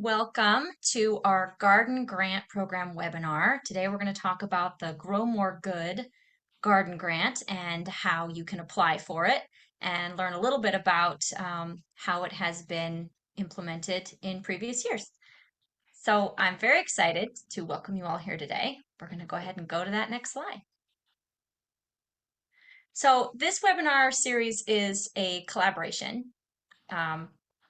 welcome to our Garden Grant Program webinar. Today we're going to talk about the Grow More Good Garden Grant and how you can apply for it and learn a little bit about how it has been implemented in previous years. So I'm very excited to welcome you all here today. We're going to go ahead and go to that next slide. So this webinar series is a collaboration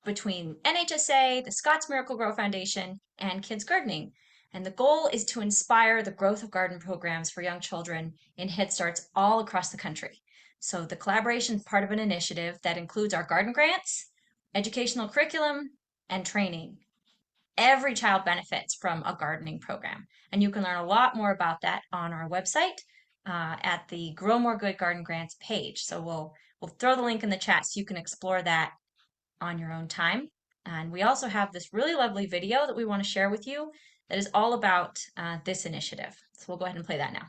between NHSA, the Scott's Miracle-Gro Foundation, and KidsGardening. And the goal is to inspire the growth of garden programs for young children in Head Starts all across the country. So the collaboration is part of an initiative that includes our garden grants, educational curriculum, and training. Every child benefits from a gardening program. And you can learn a lot more about that on our website at the Grow More Good Garden Grants page. So we'll throw the link in the chat so you can explore that on your own time. And we also have this really lovely video that we want to share with you that is all about this initiative. So we'll go ahead and play that now.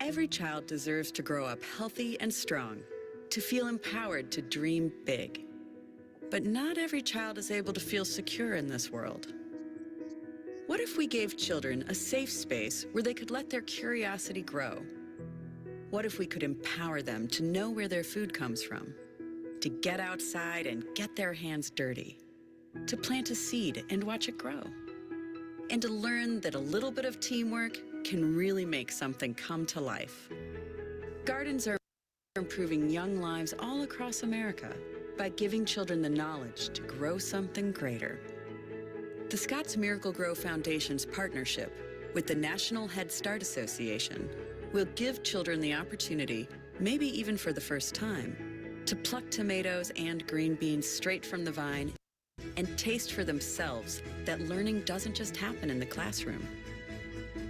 Every child deserves to grow up healthy and strong, to feel empowered to dream big. But not every child is able to feel secure in this world. What if we gave children a safe space where they could let their curiosity grow? What if we could empower them to know where their food comes from, to get outside and get their hands dirty, to plant a seed and watch it grow, and to learn that a little bit of teamwork can really make something come to life? Gardens are improving young lives all across America by giving children the knowledge to grow something greater. The Scott's Miracle-Gro Foundation's partnership with the National Head Start Association will give children the opportunity, maybe even for the first time, to pluck tomatoes and green beans straight from the vine and taste for themselves that learning doesn't just happen in the classroom.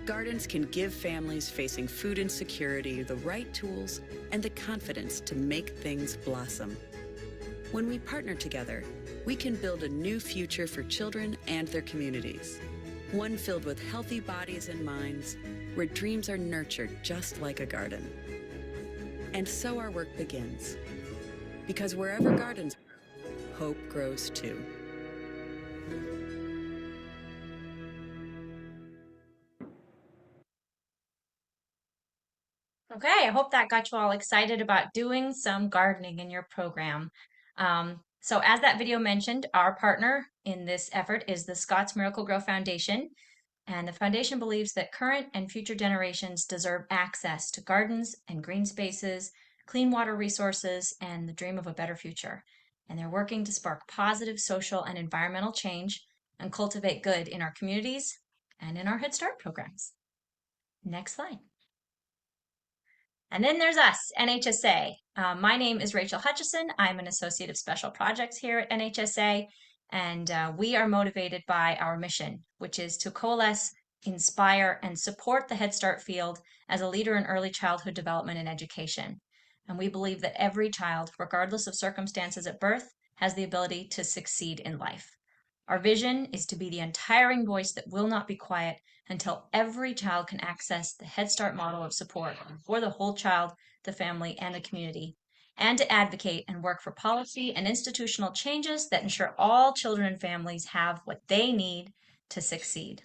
Gardens can give families facing food insecurity the right tools and the confidence to make things blossom. When we partner together, we can build a new future for children and their communities. One filled with healthy bodies and minds, where dreams are nurtured just like a garden. And so our work begins. Because wherever gardens grow, hope grows too. Okay, I hope that got you all excited about doing some gardening in your program. So as that video mentioned, our partner in this effort is the Scott's Miracle-Gro Foundation. And the foundation believes that current and future generations deserve access to gardens and green spaces, clean water resources, and the dream of a better future. And they're working to spark positive social and environmental change and cultivate good in our communities and in our Head Start programs. Next slide. And then there's us, NHSA. My name is Rachel Hutchison. I'm an Associate of Special Projects here at NHSA, and we are motivated by our mission, which is to coalesce, inspire, and support the Head Start field as a leader in early childhood development and education. And we believe that every child, regardless of circumstances at birth, has the ability to succeed in life. Our vision is to be the untiring voice that will not be quiet until every child can access the Head Start model of support for the whole child, the family, and the community, and to advocate and work for policy and institutional changes that ensure all children and families have what they need to succeed.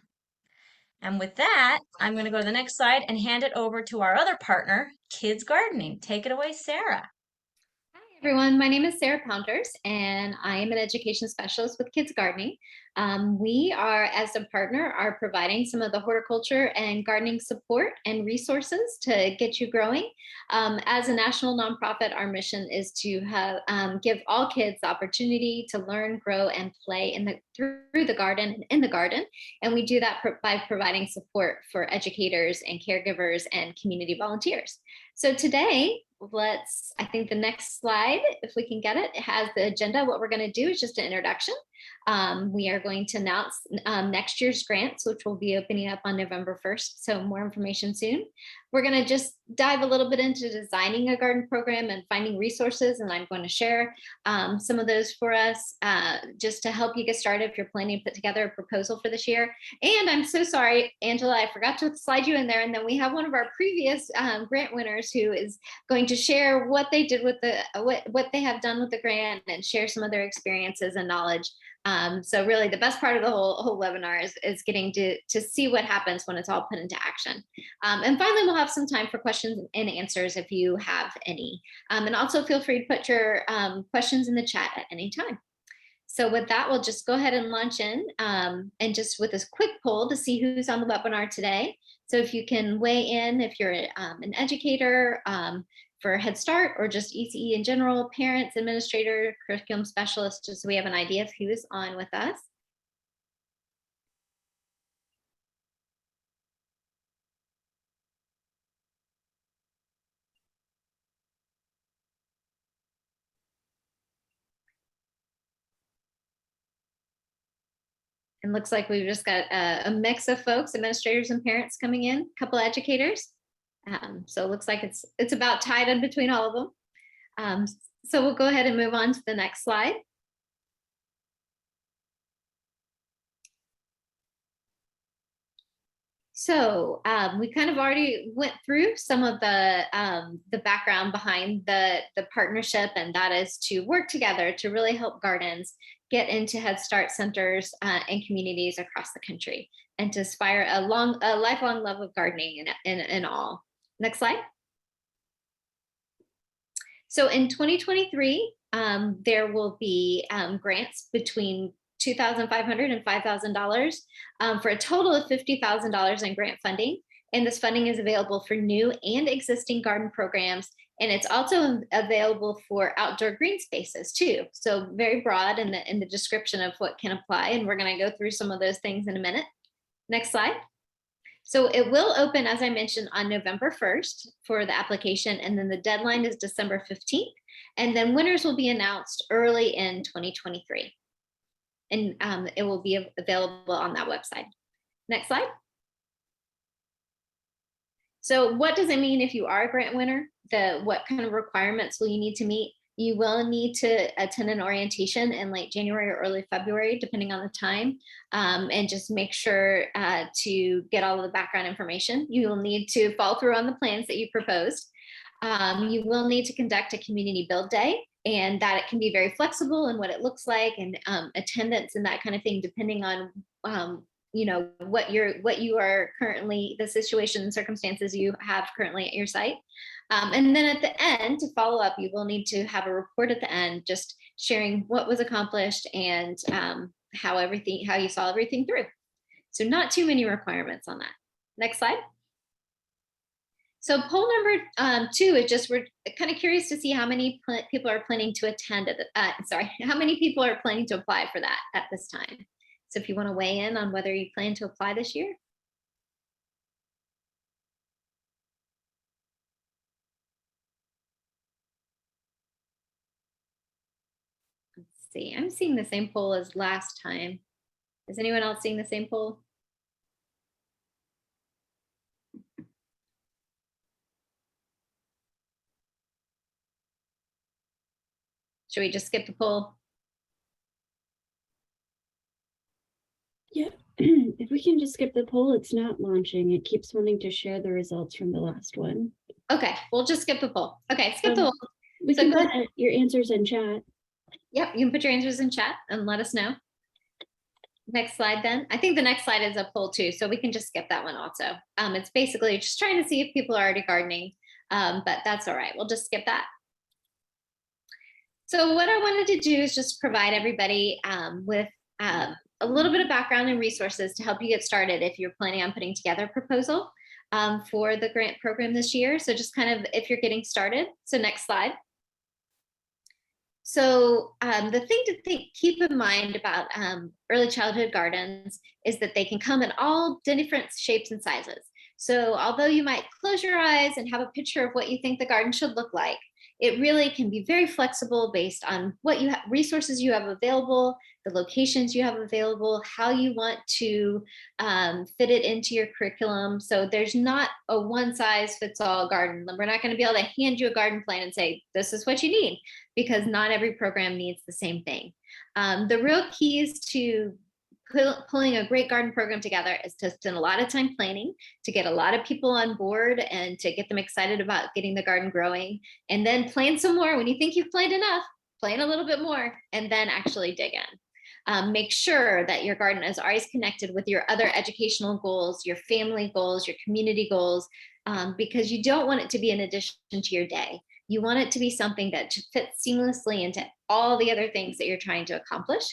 And with that, I'm going to go to the next slide and hand it over to our other partner, KidsGardening. Take it away, Sarah. Everyone, my name is Sarah Pounders, and I am an education specialist with KidsGardening. We are, as a partner, are providing some of the horticulture and gardening support and resources to get you growing. As a national nonprofit, our mission is to give all kids the opportunity to learn, grow, and play through the garden and in the garden. And we do that by providing support for educators and caregivers and community volunteers. So today, I think the next slide, if we can get it, has the agenda. What we're going to do is just an introduction. We are going to announce next year's grants, which will be opening up on November 1st. So more information soon. we're going to just dive a little bit into designing a garden program and finding resources. And I'm going to share some of those for us just to help you get started if you're planning to put together a proposal for this year. And I'm so sorry, Angela, I forgot to slide you in there. And then we have one of our previous grant winners who is going to share what they did with the, what they have done with the grant and share some of their experiences and knowledge. So really the best part of the whole webinar is getting to see what happens when it's all put into action. And finally, we'll have some time for questions and answers if you have any. And also feel free to put your questions in the chat at any time. So with that, we'll just go ahead and launch in and just with this quick poll to see who's on the webinar today. So if you can weigh in, if you're an educator, for Head Start or just ECE in general, parents, administrator, curriculum specialists, just so we have an idea of who is on with us. And looks like we've just got a mix of folks, administrators and parents coming in, a couple educators. So it looks like it's about tied in between all of them. So we'll go ahead and move on to the next slide. So we kind of already went through some of the background behind the partnership, and that is to work together to really help gardens get into Head Start centers and communities across the country, and to inspire a lifelong love of gardening in all. Next slide. So in 2023, there will be grants between $2,500 and $5,000 for a total of $50,000 in grant funding. And this funding is available for new and existing garden programs. And it's also available for outdoor green spaces too. So very broad in the description of what can apply. And we're going to go through some of those things in a minute. Next slide. So it will open, as I mentioned, on November 1st for the application. And then the deadline is December 15th. And then winners will be announced early in 2023. And it will be available on that website. Next slide. So what does it mean if you are a grant winner? What kind of requirements will you need to meet? You will need to attend an orientation in late January or early February, depending on the time, and just make sure to get all of the background information. You will need to follow through on the plans that you proposed. You will need to conduct a community build day, and that it can be very flexible in what it looks like, and attendance and that kind of thing, depending on you know what you are currently, the situation and circumstances you have currently at your site. And then at the end, to follow up, you will need to have a report at the end, just sharing what was accomplished and how you saw everything through. So not too many requirements on that. Next slide. So poll number 2 is just, we're kind of curious to see how many people are planning to attend how many people are planning to apply for that at this time. So if you want to weigh in on whether you plan to apply this year. Let's see, I'm seeing the same poll as last time. Is anyone else seeing the same poll? Should we just skip the poll? Yeah, if we can just skip the poll, it's not launching. It keeps wanting to share the results from the last one. Okay, we'll just skip the poll. Okay, skip the poll. We can put your answers in chat. Yep, you can put your answers in chat and let us know. Next slide then. I think the next slide is a poll too, so we can just skip that one also. It's basically just trying to see if people are already gardening, but that's all right. We'll just skip that. So what I wanted to do is just provide everybody with a little bit of background and resources to help you get started if you're planning on putting together a proposal for the grant program this year. So just kind of if you're getting started. So next slide. So the thing to keep in mind about early childhood gardens is that they can come in all different shapes and sizes. So although you might close your eyes and have a picture of what you think the garden should look like, it really can be very flexible based on what resources you have available, the locations you have available, how you want to fit it into your curriculum. So there's not a one size fits all garden. We're not going to be able to hand you a garden plan and say, this is what you need, because not every program needs the same thing. The real key is to pulling a great garden program together is to spend a lot of time planning, to get a lot of people on board and to get them excited about getting the garden growing, and then plan some more. When you think you've planned enough, plan a little bit more, and then actually dig in. Make sure that your garden is always connected with your other educational goals, your family goals, your community goals, because you don't want it to be an addition to your day. You want it to be something that fits seamlessly into all the other things that you're trying to accomplish.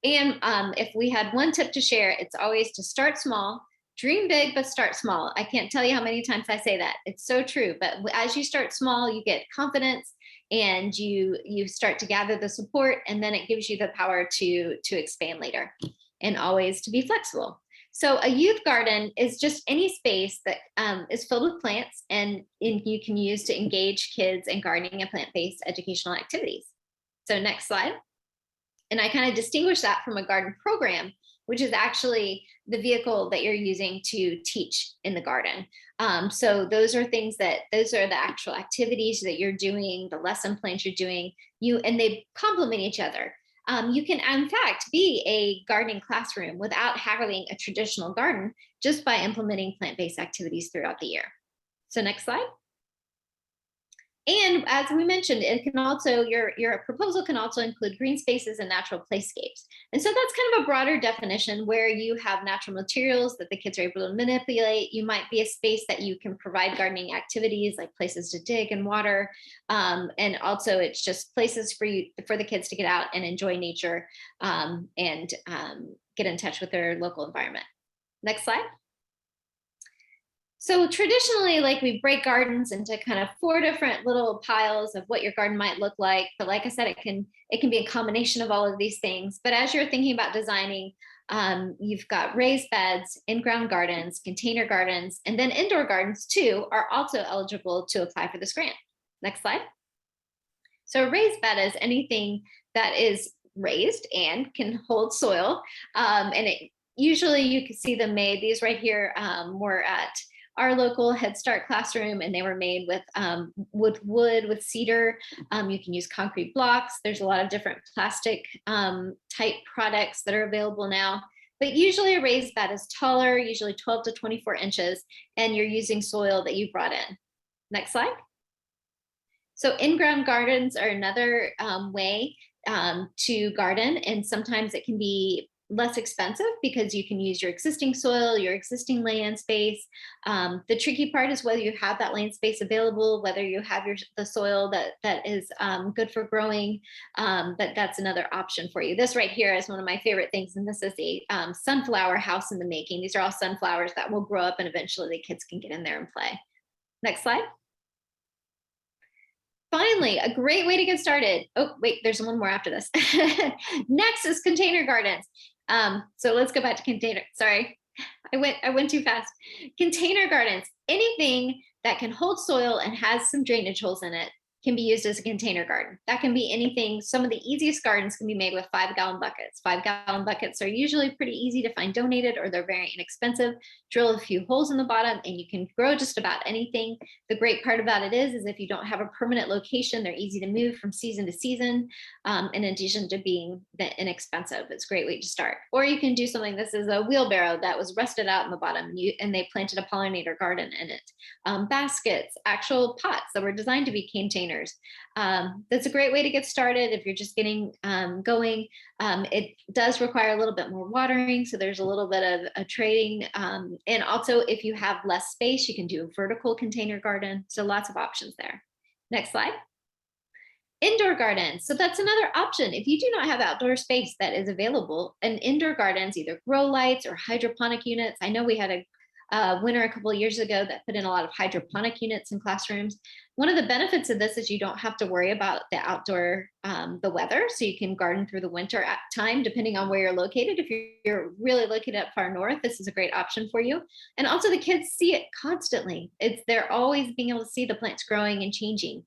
And if we had one tip to share, it's always to start small, dream big, but start small. I can't tell you how many times I say that. It's so true. But as you start small, you get confidence and you start to gather the support, and then it gives you the power to expand later, and always to be flexible. So a youth garden is just any space that is filled with plants and you can use to engage kids in gardening and plant-based educational activities. So next slide. And I kind of distinguish that from a garden program, which is actually the vehicle that you're using to teach in the garden. So those are those are the actual activities that you're doing, the lesson plans you're doing, and they complement each other. You can, in fact, be a gardening classroom without having a traditional garden, just by implementing plant-based activities throughout the year. So next slide. And as we mentioned, it can also, your proposal can also include green spaces and natural playscapes. And so that's kind of a broader definition where you have natural materials that the kids are able to manipulate. You might be a space that you can provide gardening activities like places to dig and water. And also it's just places for the kids to get out and enjoy nature and get in touch with their local environment. Next slide. So traditionally, like, we break gardens into kind of 4 different little piles of what your garden might look like. But like I said, it can be a combination of all of these things. But as you're thinking about designing, you've got raised beds, in-ground gardens, container gardens, and then indoor gardens too are also eligible to apply for this grant. Next slide. So a raised bed is anything that is raised and can hold soil. And usually you can see them made. These right here were at our local Head Start classroom, and they were made with wood, with cedar. You can use concrete blocks. There's a lot of different plastic type products that are available now. But usually a raised bed is taller, usually 12 to 24 inches, and you're using soil that you brought in. Next slide. So in-ground gardens are another way to garden, and sometimes it can be less expensive because you can use your existing soil, your existing land space. The tricky part is whether you have that land space available, whether you have the soil that is good for growing, but that's another option for you. This right here is one of my favorite things, and this is a sunflower house in the making. These are all sunflowers that will grow up and eventually the kids can get in there and play. Next slide. Finally, a great way to get started. Oh, wait, there's one more after this. Next is container gardens. So let's go back to container. Sorry, I went too fast. Container gardens, anything that can hold soil and has some drainage holes in it can be used as a container garden. That can be anything. Some of the easiest gardens can be made with 5-gallon buckets. 5-gallon buckets are usually pretty easy to find donated, or they're very inexpensive. Drill a few holes in the bottom and you can grow just about anything. The great part about it is if you don't have a permanent location, they're easy to move from season to season. In addition to being inexpensive, it's a great way to start. Or you can do something. This is a wheelbarrow that was rusted out in the bottom, and they planted a pollinator garden in it. Baskets, actual pots that were designed to be containers. That's a great way to get started if you're just getting going. It does require a little bit more watering, so there's a little bit of a trading. And also, if you have less space, you can do a vertical container garden. So lots of options there. Next slide. Indoor gardens. So that's another option. If you do not have outdoor space that is available, and indoor gardens, either grow lights or hydroponic units. I know we had a winter a couple of years ago that put in a lot of hydroponic units in classrooms. One of the benefits of this is you don't have to worry about the outdoor, the weather. So you can garden through the winter time, depending on where you're located. If you're really located up far north, this is a great option for you. And also the kids see it constantly. They're always being able to see the plants growing and changing.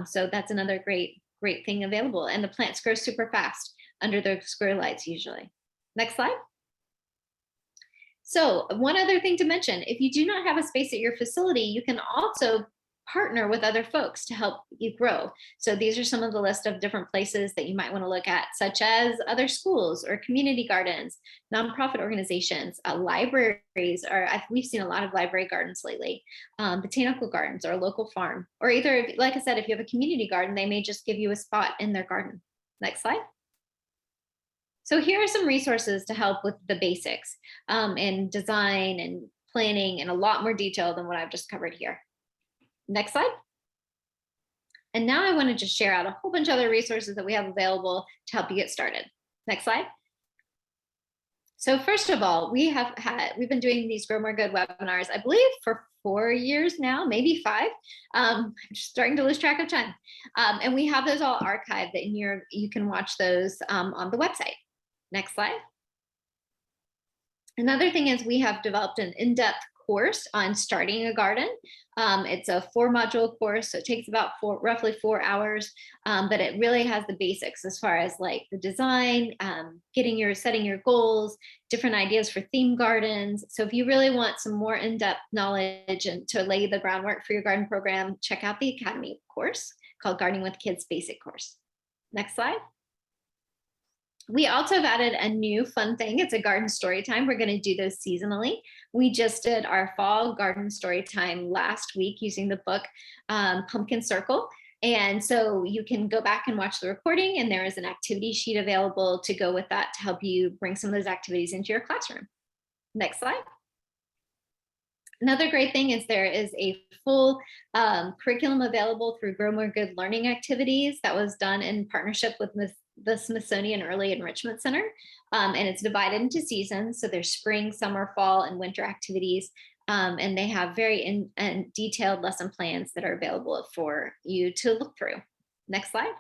So that's another great thing available. And the plants grow super fast. under the square lights usually. Next slide. So one other thing to mention, if you do not have a space at your facility, you can also partner with other folks to help you grow. So these are some of the list of different places that you might want to look at, such as other schools or community gardens, nonprofit organizations, libraries, or we've seen a lot of library gardens lately, botanical gardens or a local farm, or either, like I said, if you have a community garden, they may just give you a spot in their garden. Next slide. So here are some resources to help with the basics and design and planning in a lot more detail than what I've just covered here. Next slide. And now I want to just share out a whole bunch of other resources that we have available to help you get started. Next slide. So first of all, we've been doing these Grow More Good webinars, I believe, for 4 years now, maybe 5. I'm just starting to lose track of time. And we have those all archived that you can watch those on the website. Next slide. Another thing is we have developed an in-depth course on starting a garden. It's a 4-module course, so it takes about roughly 4 hours, but it really has the basics as far as like the design, setting your goals, different ideas for theme gardens. So if you really want some more in-depth knowledge and to lay the groundwork for your garden program, check out the Academy course called Gardening with Kids Basic Course. Next slide. We also have added a new fun thing. It's a garden story time. We're going to do those seasonally. We just did our fall garden story time last week using the book Pumpkin Circle. And so you can go back and watch the recording, and there is an activity sheet available to go with that to help you bring some of those activities into your classroom. Next slide. Another great thing is there is a full curriculum available through Grow More Good Learning Activities that was done in partnership with the Smithsonian Early Enrichment Center, and it's divided into seasons. So there's spring, summer, fall, and winter activities, and they have very detailed lesson plans that are available for you to look through. Next slide.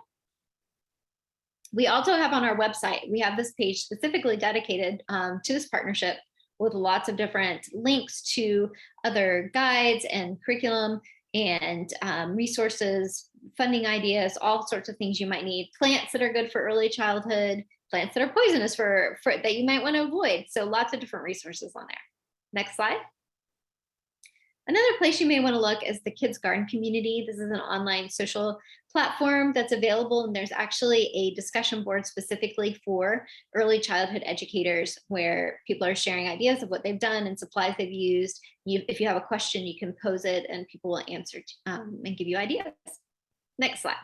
We also have on our website, we have this page specifically dedicated to this partnership with lots of different links to other guides and curriculum and resources, funding ideas, all sorts of things you might need, plants that are good for early childhood, plants that are poisonous for that you might want to avoid. So lots of different resources on there. Next slide. Another place you may want to look is the Kids Garden community. This is an online social platform that's available, and there's actually a discussion board specifically for early childhood educators where people are sharing ideas of what they've done and supplies they've used. If you have a question, you can pose it and people will answer and give you ideas. Next slide.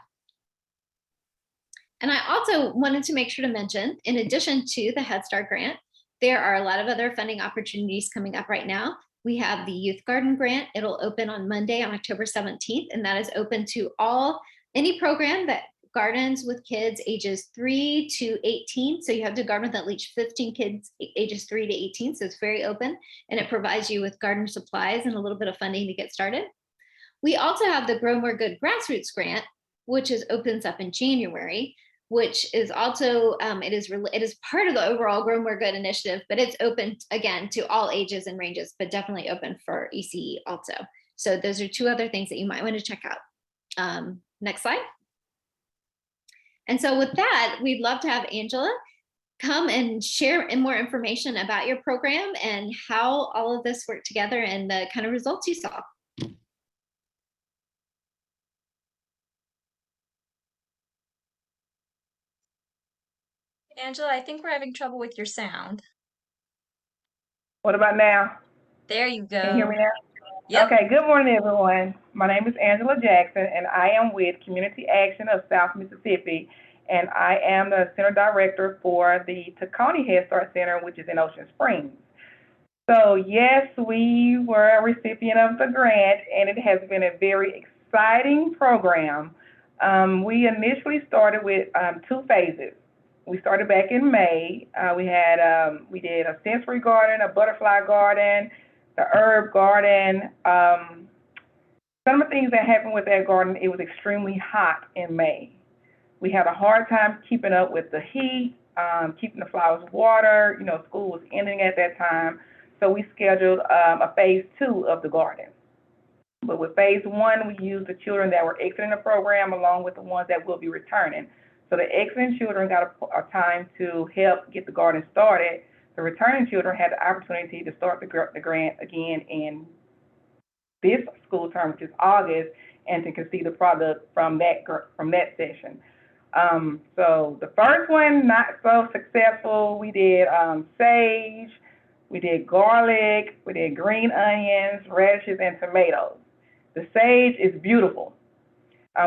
And I also wanted to make sure to mention, in addition to the Head Start grant, there are a lot of other funding opportunities coming up right now. We have the Youth Garden Grant. It'll open on Monday on October 17th, and that is open to any program that gardens with kids ages 3 to 18. So you have to garden with at least 15 kids ages 3 to 18. So it's very open, and it provides you with garden supplies and a little bit of funding to get started. We also have the Grow More Good Grassroots Grant, which opens up in January, which is also, it is part of the overall Grow More Good initiative, but it's open again to all ages and ranges, but definitely open for ECE also. So those are 2 other things that you might want to check out. Next slide. And so with that, we'd love to have Angela come and share more information about your program and how all of this worked together and the kind of results you saw. Angela, I think we're having trouble with your sound. What about now? There you go. Can you hear me now? Yep. Okay, good morning, everyone. My name is Angela Jackson, and I am with Community Action of South Mississippi, and I am the Center Director for the Tacony Head Start Center, which is in Ocean Springs. So, yes, we were a recipient of the grant, and it has been a very exciting program. We initially started with 2 phases. We started back in May. We did a sensory garden, a butterfly garden, the herb garden. Some of the things that happened with that garden, it was extremely hot in May. We had a hard time keeping up with the heat, keeping the flowers watered. School was ending at that time. So we scheduled a phase 2 of the garden. But with phase 1, we used the children that were exiting the program along with the ones that will be returning. So the excellent children got a time to help get the garden started. The returning children had the opportunity to start the grant again in this school term, which is August, and to see the product from that session. So the first one, not so successful. We did sage, we did garlic, we did green onions, radishes, and tomatoes. The sage is beautiful.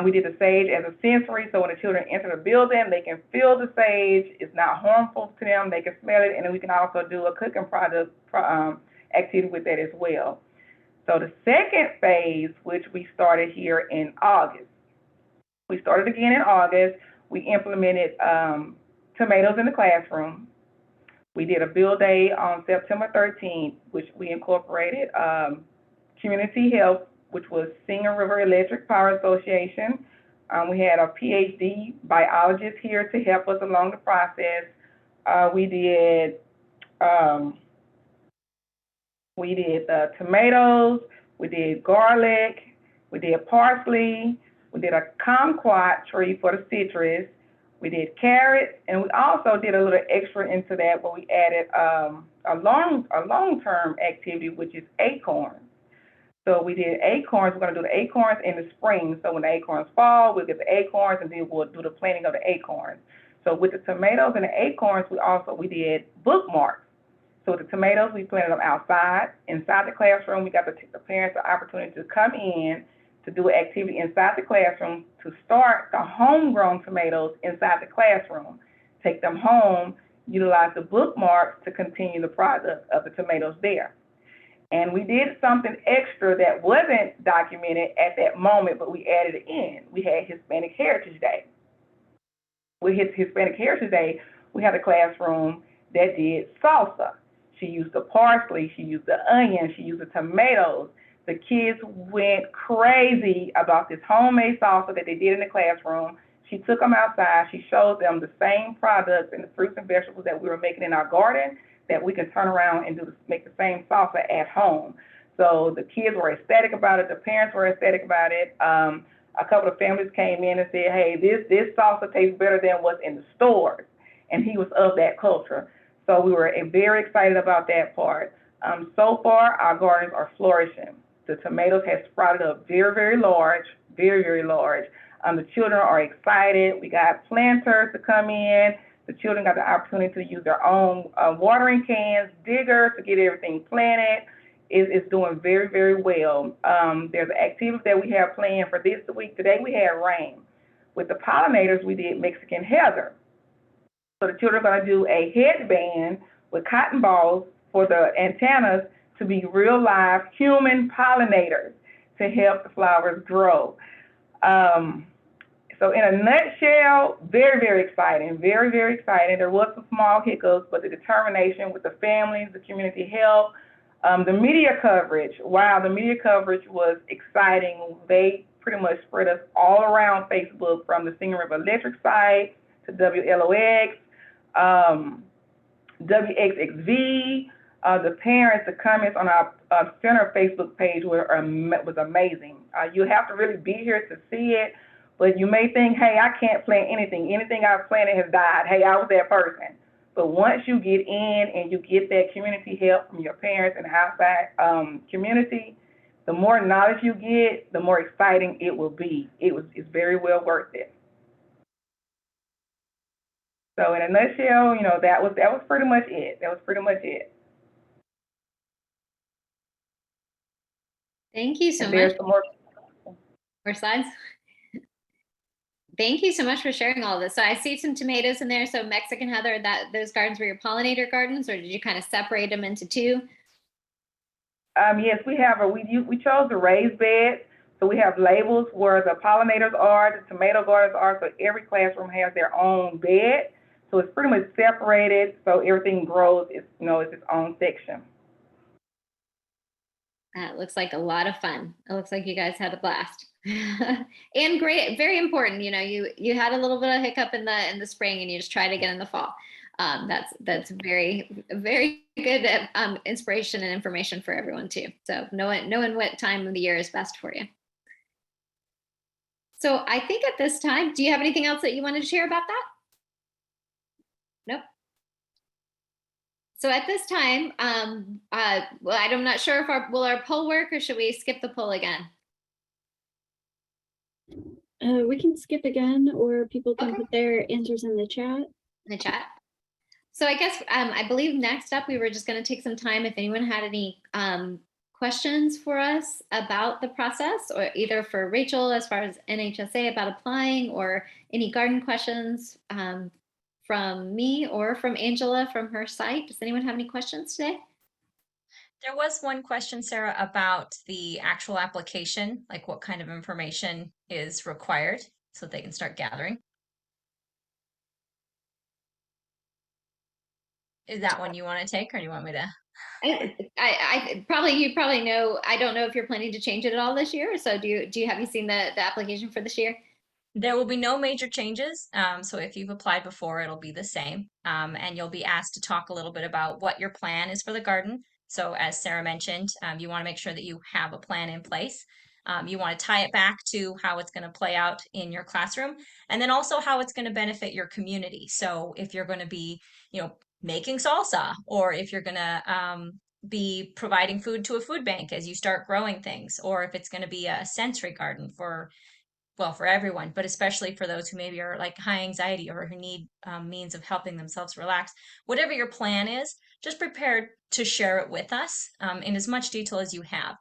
We did the sage as a sensory, so when the children enter the building, they can feel the sage. It's not harmful to them. They can smell it, and then we can also do a cooking activity with that as well. So the second phase, which we started here in August, we started again in August. We implemented tomatoes in the classroom. We did a build day on September 13th, which we incorporated community health, which was Singing River Electric Power Association. We had a PhD biologist here to help us along the process. We did tomatoes, we did garlic, we did parsley, we did a kumquat tree for the citrus, we did carrots, and we also did a little extra into that where we added a long-term activity, which is acorns. So we did acorns. We're going to do the acorns in the spring. So when the acorns fall, we'll get the acorns, and then we'll do the planting of the acorns. So with the tomatoes and the acorns, we did bookmarks. So with the tomatoes, we planted them outside. Inside the classroom, we got the parents the opportunity to come in to do an activity inside the classroom to start the homegrown tomatoes inside the classroom. Take them home, utilize the bookmarks to continue the product of the tomatoes there. And we did something extra that wasn't documented at that moment, but we added it in. We had Hispanic Heritage Day. With Hispanic Heritage Day, we had a classroom that did salsa. She used the parsley, she used the onion, she used the tomatoes. The kids went crazy about this homemade salsa that they did in the classroom. She took them outside. She showed them the same products and the fruits and vegetables that we were making in our garden that we can turn around and make the same salsa at home. So the kids were ecstatic about it. The parents were ecstatic about it. A couple of families came in and said, hey, this salsa tastes better than what's in the stores. And he was of that culture. So we were very excited about that part. So far, our gardens are flourishing. The tomatoes have sprouted up very, very large, very, very large. The children are excited. We got planters to come in. The children got the opportunity to use their own watering cans, diggers to get everything planted. It's doing very, very well. There's an activity that we have planned for this week. Today we had rain. With the pollinators, we did Mexican heather. So the children are going to do a headband with cotton balls for the antennas to be real live human pollinators to help the flowers grow. So in a nutshell, very, very exciting, very, very exciting. There was some small hiccups, but the determination with the families, the community help, the media coverage, wow, the media coverage was exciting. They pretty much spread us all around Facebook, from the Singing River Electric site to WLOX, WXXV. The parents, the comments on our center Facebook page was amazing. You have to really be here to see it. But you may think, hey, I can't plant anything. Anything I've planted has died. Hey, I was that person. But once you get in and you get that community help from your parents and the outside community, the more knowledge you get, the more exciting it will be. It's very well worth it. So in a nutshell, that was pretty much it. That was pretty much it. Thank you so much. There's some more slides. Thank you so much for sharing all of this. So I see some tomatoes in there. So Mexican heather, those gardens were your pollinator gardens, or did you kind of separate them into two? Yes, we have. We chose the raised bed, so we have labels where the pollinators are, the tomato gardens are. So every classroom has their own bed. So it's pretty much separated. So everything grows. It's its own section. That looks like a lot of fun. It looks like you guys had a blast. And great, very important. You had a little bit of hiccup in the spring, and you just tried again in the fall. That's very, very good inspiration and information for everyone too. So knowing what time of the year is best for you. So I think at this time, do you have anything else that you wanted to share about that? Nope. So at this time, well, I'm not sure if will our poll work, or should we skip the poll again? We can skip again, or people can Okay. put their answers in the chat. In the chat. So I guess I believe next up we were just going to take some time if anyone had any questions for us about the process, or either for Rachel as far as NHSA about applying, or any garden questions from me or from Angela from her site. Does anyone have any questions today? There was one question, Sarah, about the actual application, like what kind of information is required so they can start gathering. Is that one you want to take, or do you want me to? I probably, you probably know, I don't know if you're planning to change it at all this year. So have you seen the application for this year? There will be no major changes. So if you've applied before, it'll be the same. And you'll be asked to talk a little bit about what your plan is for the garden. So as Sarah mentioned, you want to make sure that you have a plan in place. You want to tie it back to how it's going to play out in your classroom, and then also how it's going to benefit your community. So if you're going to be, making salsa, or if you're going to be providing food to a food bank as you start growing things, or if it's going to be a sensory garden for everyone, but especially for those who maybe are like high anxiety, or who need means of helping themselves relax. Whatever your plan is, just prepare to share it with us in as much detail as you have.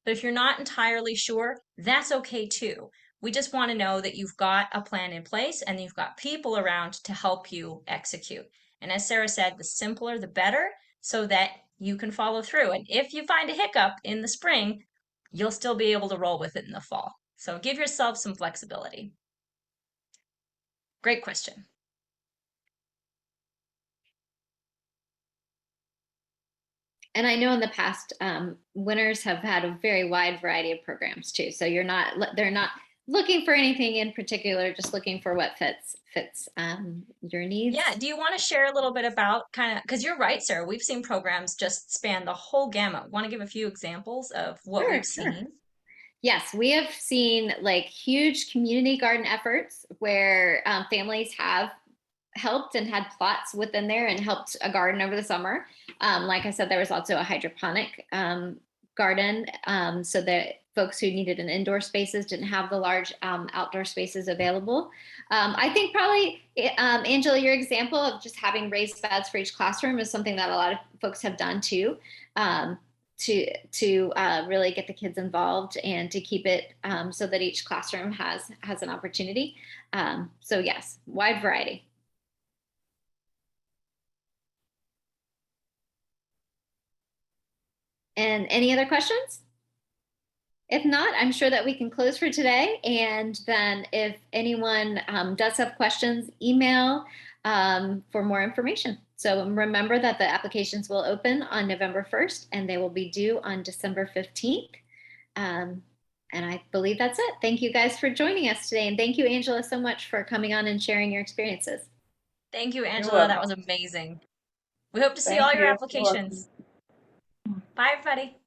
But if you're not entirely sure, that's okay too. We just want to know that you've got a plan in place and you've got people around to help you execute. And as Sarah said, the simpler, the better, so that you can follow through. And if you find a hiccup in the spring, you'll still be able to roll with it in the fall. So give yourself some flexibility. Great question. And I know in the past, winners have had a very wide variety of programs too. So they're not looking for anything in particular, just looking for what fits your needs. Yeah, do you want to share a little bit about kind of, because you're right, Sarah, we've seen programs just span the whole gamut. Want to give a few examples of what we've seen? Yes, we have seen like huge community garden efforts where families have helped and had plots within there and helped a garden over the summer. Like I said, there was also a hydroponic garden, so that folks who needed an indoor spaces didn't have the large outdoor spaces available. I think probably, Angela, your example of just having raised beds for each classroom is something that a lot of folks have done too. To really get the kids involved and to keep it so that each classroom has an opportunity. So yes, wide variety. And any other questions? If not, I'm sure that we can close for today. And then if anyone does have questions, email for more information. So remember that the applications will open on November 1st and they will be due on December 15th. And I believe that's it. Thank you guys for joining us today. And thank you, Angela, so much for coming on and sharing your experiences. Thank you, Angela. That was amazing. We hope to see all your applications. Bye, everybody.